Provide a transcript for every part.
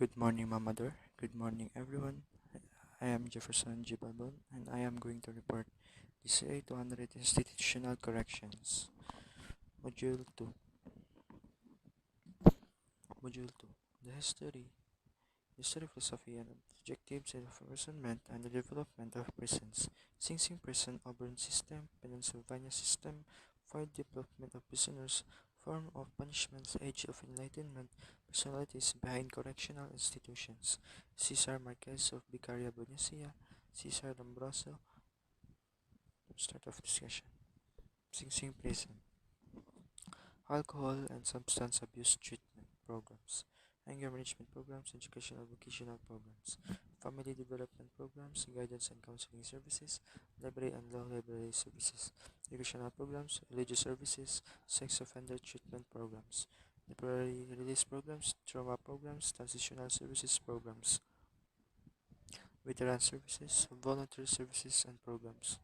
Good morning, Mamador. Good morning, everyone. I am Jefferson G. Balbon, and I am going to report the CA 200 Institutional Corrections. Module 2. Module 2. The History, Philosophy, and Objectives of Imprisonment and the Development of Prisons. Sing Sing Prison, Auburn System, Pennsylvania System, Fire Development of Prisoners, Form of Punishments, Age of Enlightenment, Personalities behind Correctional Institutions. Cesar Marquez of Vicaria Bonicia, Cesar Lombroso. Start of discussion. Sing Sing Prison. Alcohol and substance abuse treatment programs, anger management programs, educational vocational programs, family development programs, guidance and counseling services, library and law library services, educational programs, religious services, sex offender treatment programs, temporary release programs, trauma programs, transitional services programs, veteran services, volunteer services and programs.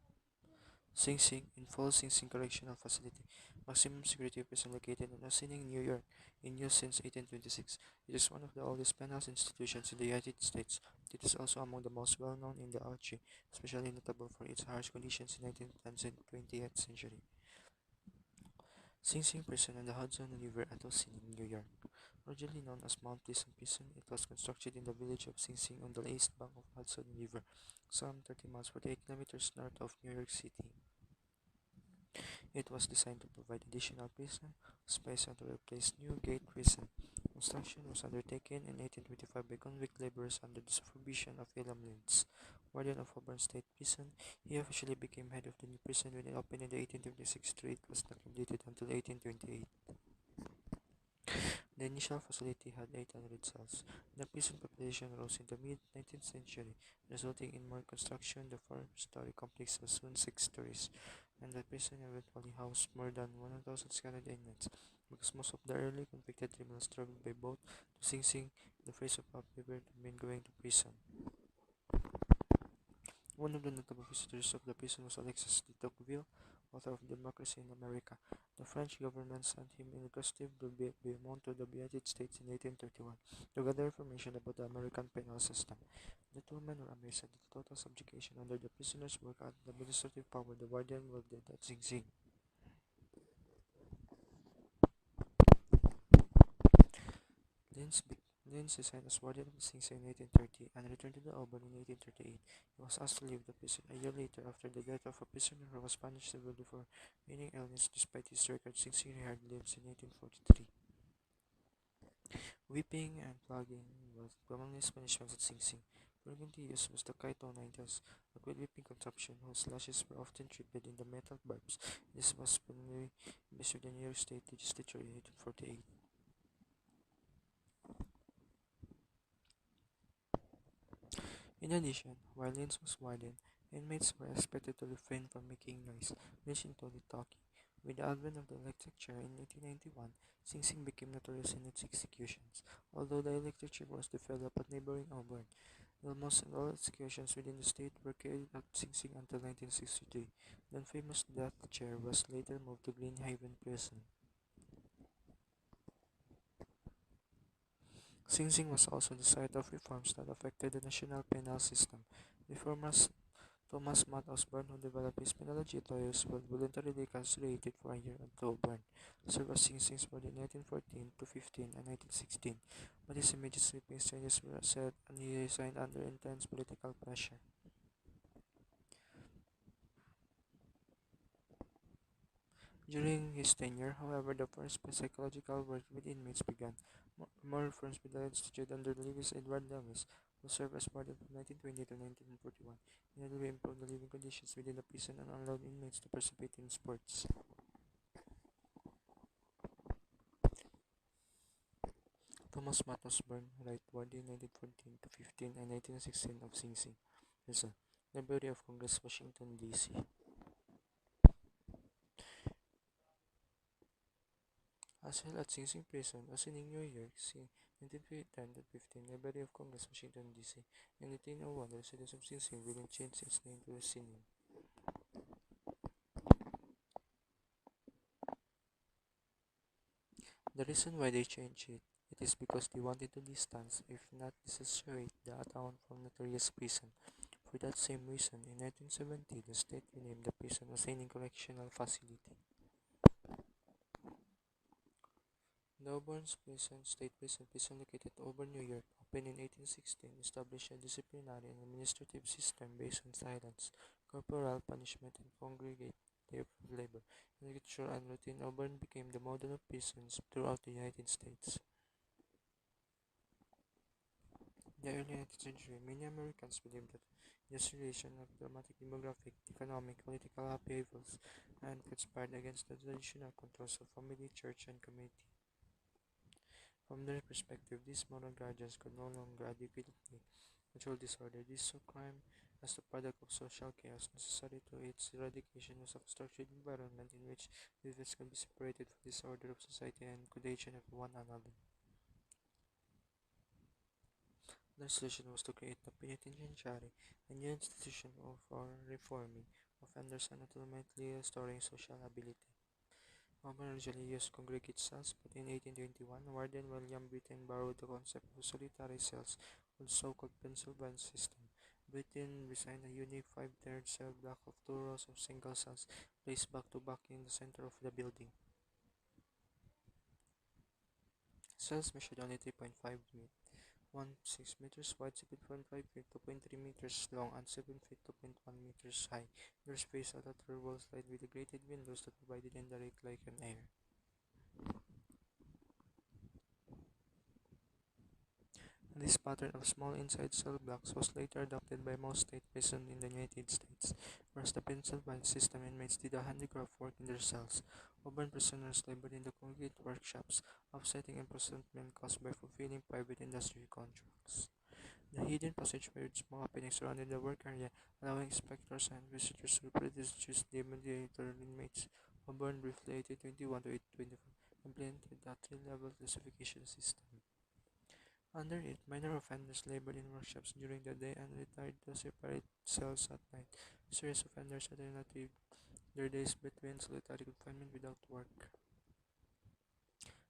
Sing Sing in Falls Sing Sing Correctional Facility, maximum security prison located in Ossining, New York, in use since 1826. It is one of the oldest penal institutions in the United States. It is also among the most well-known in the country, especially notable for its harsh conditions in 19th and 20th century. Sing Sing Prison on the Hudson River at Ossining, New York. Originally known as Mount Pleasant Prison, it was constructed in the village of Sing Sing on the east bank of Hudson River, some 30 miles 48 kilometers north of New York City. It was designed to provide additional prison space and to replace Newgate Prison. Construction was undertaken in 1825 by convict laborers under the supervision of Elam Lentz, warden of Auburn State Prison. He officially became head of the new prison when it opened in the 1826 to it was not completed until 1828. The initial facility had 800 cells. The prison population rose in the mid-19th century, resulting in more construction. The four-story complex was soon 6 stories, and the prison eventually housed more than 1,600 inmates. Because most of the early convicted criminals traveled by boat to Sing Sing, the phrase of paper to mean going to prison. One of the notable visitors of the prison was Alexis de Tocqueville, author of Democracy in America. The French government sent him in requestive Beaumont to the United States in 1831 to gather information about the American penal system. The two men were amazed at the total subjugation under the prisoners' work and the administrative power the warden wielded at Sing Sing. Lynch resigned as warden of Sing Sing in 1830 and returned to the Auburn in 1838. He was asked to leave the prison a year later after the death of a prisoner who was punished severely for feigning illness despite his record. Sing Sing rehired Lynch in 1843. Whipping and flogging were commonest punishments at Sing Sing. Frequently used was the Kaito-9 a quick whipping contraption whose lashes were often treated in the metal barbs. This was primarily based on the New York State Legislature in 1848. In addition, while Lynch was warden, inmates were expected to refrain from making noise, which included talking. With the advent of the electric chair in 1891, Sing Sing became notorious in its executions. Although the electric chair was developed at neighboring Auburn, almost all executions within the state were carried at Sing Sing until 1963. The famous death chair was later moved to Green Haven Prison. Sing Sing was also the site of reforms that affected the national penal system. Reformers Thomas Matt Osborne, who developed his penology theories, was voluntarily castrated for a year at Auburn, served as Sing Sing's board in 1914 to 15 and 1916, but his immediate sweeping changes were said and he resigned under intense political pressure. During his tenure, however, the first psychological work with inmates began. More reforms began instituted under Lewis Edward Lewis, who served as warden from 1920 to 1941, in order to improve the living conditions within the prison and allowed inmates to participate in sports. Thomas Matt Osborne, right, warden 1914 to 15 and 1916 of Sing Sing Prison, Library of Congress, Washington, D.C. As held at Sing Sing Prison, Ossining, New York, 1910 to 15, Library of Congress, Washington, D.C. In 1901, the residence of Sing Sing Village changed its name to Ossining. The reason why they changed it It is because they wanted to distance, if not disassociate, the town from notorious prison. For that same reason, in 1970, the state renamed the prison as a correctional facility. The Auburn's Prison, State Prison located in Auburn, New York, opened in 1816, established a disciplinary and administrative system based on silence, corporal punishment, and congregate labor. In agriculture and routine, Auburn became the model of prisons throughout the United States. In the early 19th century, many Americans believed that industrialization of dramatic demographic, economic, political upheavals, and conspired against the traditional controls of family, church, and community. From their perspective, these moral guardians could no longer adequately control disorder. This saw crime as the product of social chaos necessary to its eradication was a structured environment in which individuals could be separated from disorder of society and predation of one another. Their solution was to create the penitentiary, a new institution for reforming offenders and ultimately restoring social ability. Auburn originally used congregate cells, but in 1821, Warden William Brittain borrowed the concept of solitary cells for the so-called Pennsylvania system. Brittain designed a unique five-tiered cell block of two rows of single cells placed back-to-back in the center of the building. Cells measured only 3.5 feet, 1.6 meters wide, 7.5 feet, 2.3 meters long, and 7 feet, 2.1 meters high. Their space at outer walls lined with grated windows that provided indirect light and air. This pattern of small inside cell blocks was later adopted by most state prisons in the United States, whereas the Pennsylvania system inmates did a handicraft work in their cells. Urban prisoners labored in the concrete workshops, offsetting imprisonment caused by fulfilling private industry contracts. The hidden passageway with small openings surrounded the work area, allowing inspectors and visitors to produce demediator inmates. Auburn briefly 1821 to 1824 implemented a three-level classification system. Under it, minor offenders labored in workshops during the day and retired to separate cells at night. Serious offenders alternated their days between solitary confinement without work.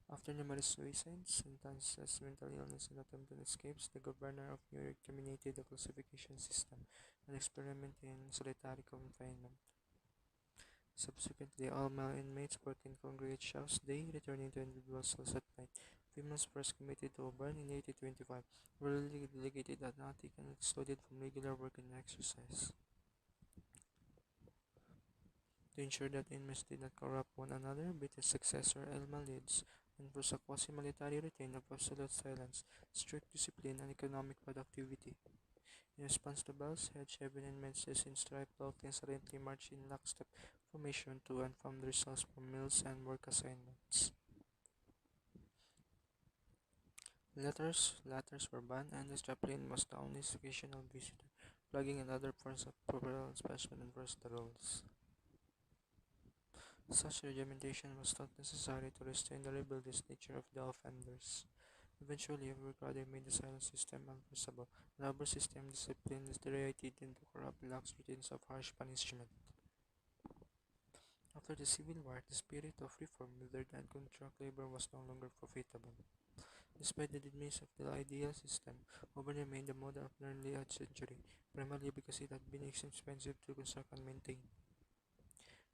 After numerous suicides, sentences, mental illness, and attempted escapes, the governor of New York terminated the classification system and experimented in solitary confinement. Subsequently, all male inmates worked in congregate shafts day, returning to individual cells at night. Females first committed to Auburn in 1825 were relegated at attic and excluded from regular work and exercise. To ensure that inmates did not corrupt one another, British successor Elma Leeds enforced a quasi-military routine of absolute silence, strict discipline, and economic productivity. In response to bells, head-shaven inmates in striped clothing silently marched in lockstep formation to and from their cells for meals and work assignments. Letters were banned, and the chaplain was the only occasional visitor, flagging another forms of proper punishment enforced the rules. Such regimentation was thought necessary to restrain the rebellious nature of the offenders. Eventually, overcrowding made the silent system unenforceable, and our system discipline is deteriorated into corrupt lax routines of harsh punishment. After the Civil War, the spirit of reform withered and contract labor was no longer profitable. Despite the demise of the ideal system, Auburn remained the model of the early century, primarily because it had been expensive to construct and maintain.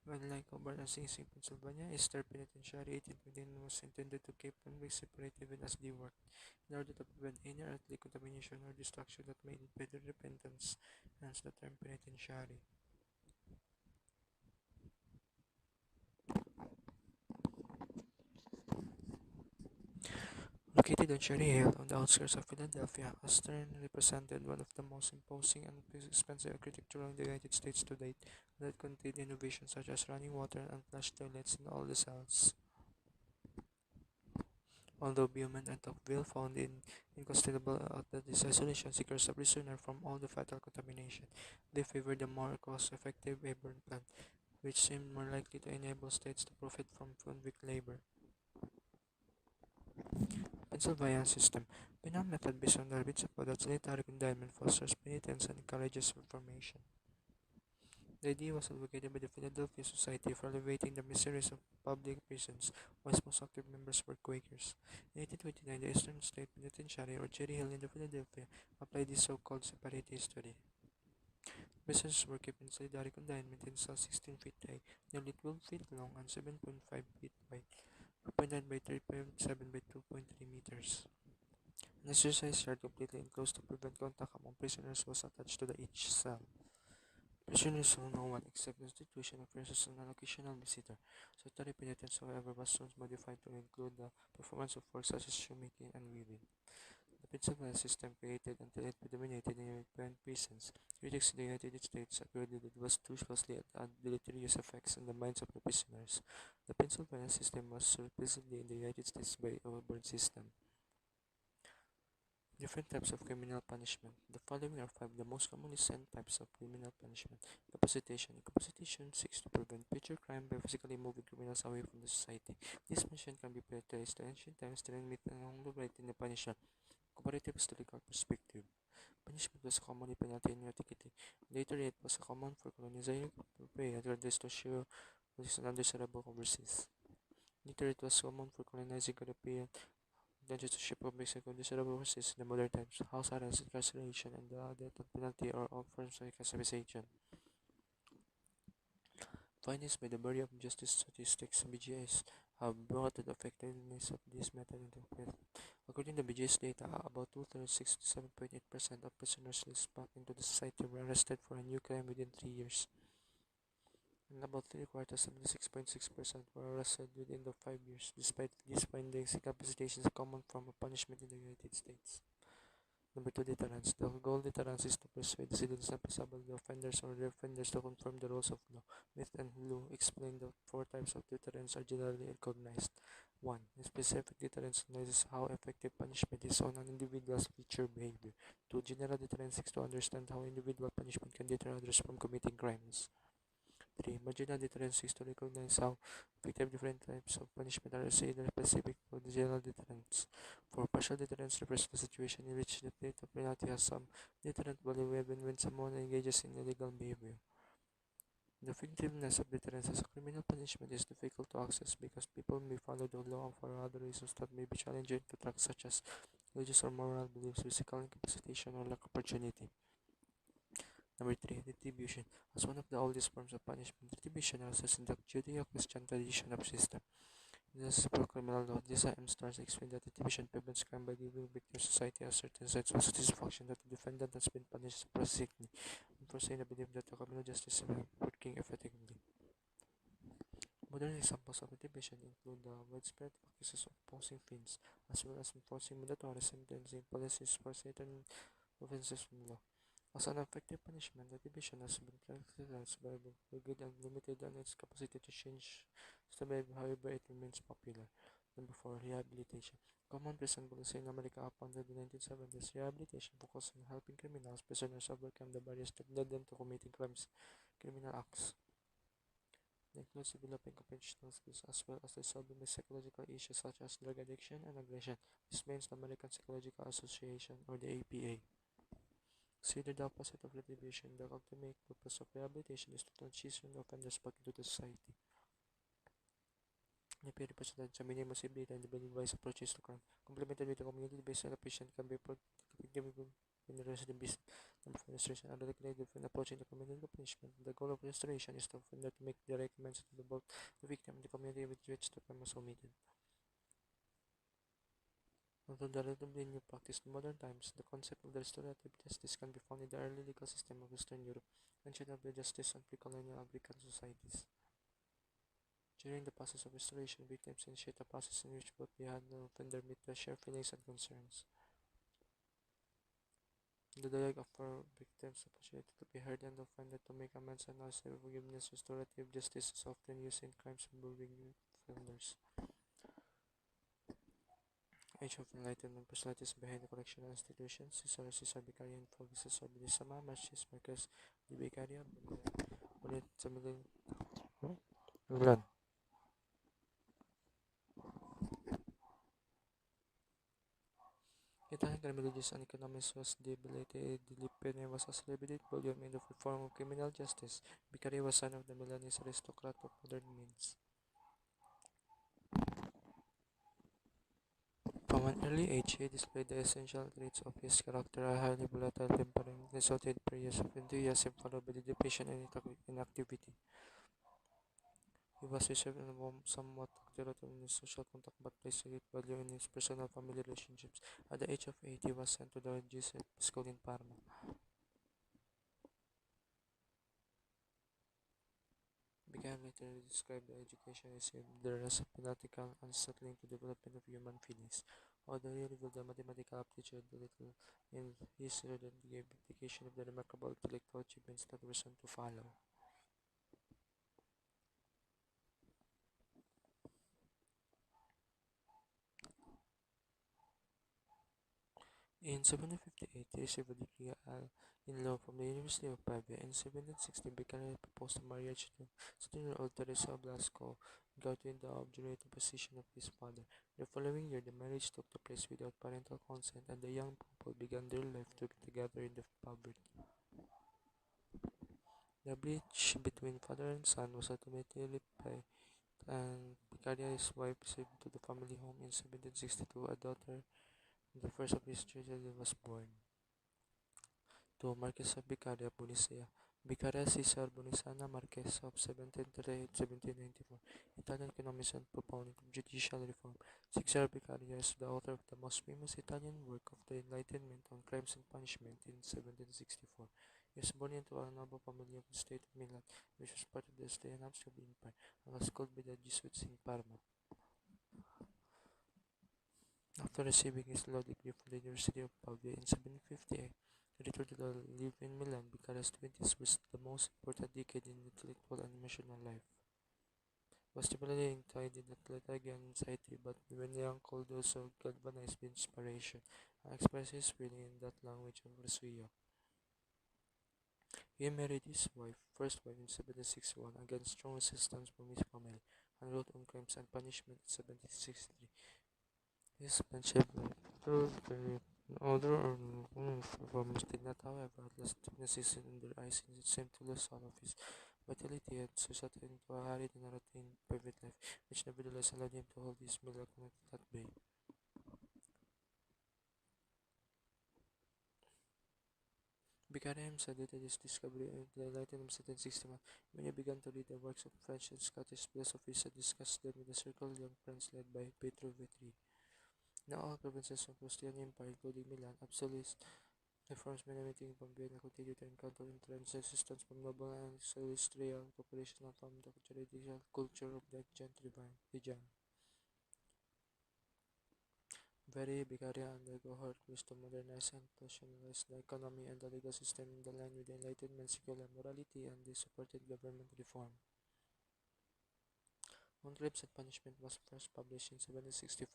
Unlike Auburn and Sing Sing, Pennsylvania, a state penitentiary 1829 was intended to keep convicts separate even as they worked, in order to prevent any earthly contamination or destruction that may impede their repentance, hence the term penitentiary. Located on Cherry Hill on the outskirts of Philadelphia, Austin represented one of the most imposing and expensive architecture in the United States to date, that contained innovations such as running water and flush toilets in all the cells. Although Beaumont and Tocqueville found incontestable that these isolation secures a prisoner from all the fatal contamination, they favored the more cost-effective Auburn plan, which seemed more likely to enable states to profit from convict labor. Pennsylvania system. Penal method based on the principle that solitary confinement fosters penitence and encourages reformation. The idea was advocated by the Philadelphia Society for Elevating the Miseries of Public Prisons, whose most active members were Quakers. In 1829, the Eastern State Penitentiary, or Cherry Hill in Philadelphia, applied this so-called separate study. Prisoners were kept in solitary confinement in cells 16 feet high, nearly 12 feet long, and 7.5 feet wide, 2.9 by 3.7 by 2.3 meters. An exercise yard completely enclosed to prevent contact among prisoners was attached to each cell. Prisoners saw no one except the institution of prisoners and an occasional visitor. Solitary penitence, however, was soon modified to include the performance of work such as shoemaking and weaving. The Pennsylvania system created until it predominated in European prisons. Critics in the United States agreed that it was too costly and had deleterious effects on the minds of the prisoners. The Pennsylvania system was supposedly in the United States by a Auburn system. Different types of criminal punishment. The following are five of the most commonly sent types of criminal punishment. Capacitation. Capacitation seeks to prevent future crime by physically moving criminals away from the society. This punishment can be traced to ancient times to limit and right in the punisher. Comparative historical perspective. Punishment was commonly penalty in antiquity. Later, it was common for colonizing regardless to show was an undesirable overseas. Later, it was common for colonizing European censorship of Mexico desirable overseas in the modern times. House arrest, incarceration, and the death penalty are all forms of incarceration. Findings by the Bureau of Justice Statistics (BGS) have brought the effectiveness of this method into question. According to BGS data, about two-thirds, 67.8% of prisoners released back into the society were arrested for a new crime within 3 years, and about three-quarters, 76.6%, were arrested within the 5 years. Despite these findings, incapacitation is a common form of punishment in the United States. Number 2, deterrence. The goal of deterrence is to persuade the citizens and possible the offenders or the offenders to conform the rules of law. Myth and Liu explain the four types of deterrence are generally recognized. 1. Specific deterrence analyzes how effective punishment is on an individual's future behavior. 2. General deterrence seeks to understand how individual punishment can deter others from committing crimes. 3. Marginal deterrence seeks to recognize how effective different types of punishment are either specific to the general deterrence. 4. Partial deterrence refers to the situation in which the rate of penalty has some deterrent value even when someone engages in illegal behavior. The effectiveness of deterrence as a criminal punishment is difficult to access because people may follow the law for other reasons that may be challenging to track, such as religious or moral beliefs, physical incapacitation, or lack of opportunity. Number 3. Retribution. As one of the oldest forms of punishment, retribution arises in the Judeo-Christian tradition of system. In the civil criminal law, these stars explain that retribution prevents crime by giving victims society a certain sense of satisfaction that the defendant has been punished specifically, and foreseen the belief that the criminal justice is working effectively. Modern examples of retribution include the widespread practices of imposing fines, as well as enforcing mandatory sentencing policies for certain offenses from law. As an effective punishment, retribution has been characterized by being good and limited in its capacity to change the behavior, however, it remains popular. Number 4. Rehabilitation. Common prison policy in America up until the 1970s, rehabilitation focused on helping prisoners overcome the barriers that led them to committing criminal acts. It includes developing occupational skills as well as resolving psychological issues such as drug addiction and aggression. This means the American Psychological Association, or the APA. Consider the opposite of retribution. The ultimate purpose of rehabilitation is to transition offenders back into the society. The APA represents a minimum civility and individualized approaches to crime, complemented with a community-based adaptation can be effective in the restoration. Number 4. Restoration. Another different approach in the community punishment. The goal of restoration is to offender to make direct amends to both the victim and the community with which the crime was committed. Although the relatively new practice in modern times, the concept of the restorative justice can be found in the early legal system of Western Europe, ancient of justice and pre-colonial African societies. During the process of restoration, victims initiate a process in which both they and the offender meet to share feelings and concerns. The dialogue for victims' opportunity to be heard and the offender to make amends and ask for forgiveness. Restorative justice is often used in crimes involving offenders. Age of Enlightenment. Personalities behind the correctional institutions: Caesar Beccaria, Fulvio Cesar Belisama, Marcius Marcus de Beccaria, ulit sa miling England. Italian criminologists and economists was debilitated. Dilipene was a celebrated volume in the reform of criminal justice. Beccaria was son of the Milanese aristocrat of modern means. From an early age, he displayed the essential traits of his character, a highly volatile temperament, resulted periods of enthusiasm followed by the depression and inactivity. He was reserved and somewhat conservative in his social contact but placed great value in his personal family relationships. At the age of 8, he was sent to the Jesuit school in Parma. Beckham later described the education received there as a fanatical, unsettling to development of human feelings. Although he revealed the mathematical aptitude a little in his student gave indication of the remarkable intellectual achievements that were soon to follow. In 1758, he received a degree in law from the University of Pavia. In 1760, Beccaria proposed a marriage to 16-year-old Teresa Blasco, got in the obdurate opposition of his father. The following year, the marriage took place without parental consent, and the young couple began their life together in the poverty. The breach between father and son was ultimately repaid, and Beccaria's wife received to the family home in 1762 a daughter. The first of his children was born to Marquess of Beccaria Bonicea. Beccaria Cesar Bonisana, Marquess of 1738-1794, Italian economist and proponent of judicial reform. Cesar Beccaria is the author of the most famous Italian work of the Enlightenment on Crimes and Punishment in 1764. He was born into a noble family of the state of Milan, which was part of the Austrian Habsburg Empire, and was schooled by the Jesuits in Parma. After receiving his law degree from the University of Pavia in 1758, he returned to live in Milan because 20s was the most important decade in intellectual and emotional life. He was typically tied in athletic and anxiety, but when young could also galvanized by inspiration and express his feeling in that language of Rasuya. He married his first wife in 1761 against strong resistance from his family, and wrote on crimes and punishment in 1763. His friendship proved very other performance did not, however, last weaknesses in their eyes since it seemed to lose all of his vitality and society into a hurried and routine private life, which nevertheless allowed him to hold his middle connected at bay. Beckham said that his discovery of the Enlightenment in 1761 when he began to read the works of French and Scottish philosophers and discussed them with a circle of young friends led by Ppt Now all provinces of Christian Empire, including Milan, absolute reforms benefiting from Vienna continued to encounter intense resistance from noble and celestial population and from the traditional culture of the ancient region. Very Vicaria undergo hard course to modernize and rationalize the economy and the legal system in the line with the Enlightenment secular morality and the supported government reform. On Crimes and Punishment was first published in 1764,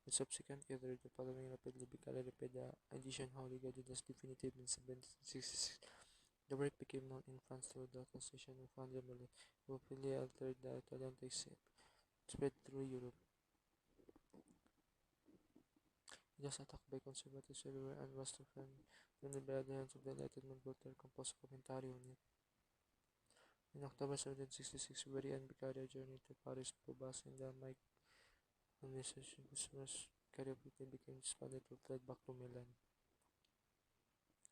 with subsequent editor the following rapidly Vicaria repeated the edition how regarded as definitive in 1766. The work became known in France through the translation of Andre Mollet, who fully altered the Italian text spread through Europe. It was attacked by conservatives everywhere and was defended by the hands of the Enlightenment Voltaire composed a commentary on it. In October 1766, Very and Beccaria journeyed to Paris to Bas in the Mike administration, whose Beccaria quickly became disbanded and fled back to Milan.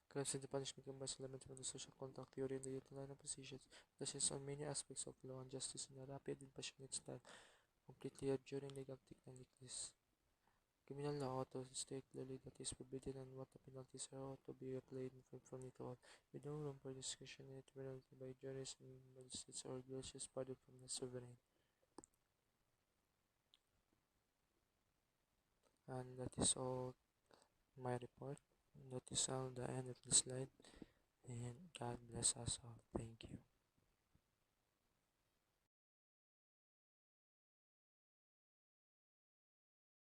Crimes and Punishment combines elements from the social contract theory and the Italian positions, touches on many aspects of law and justice in a rapid and passionate style, completely abjuring legal technicalities. Criminal law ought to state clearly that is forbidden and what the penalties are ought to be applied uniformly to all, with no room for discretion and penalty by juries and magistrates or gracious pardon from the sovereign. And that is all my report. That is all the end of the slide. And God bless us all. Thank you.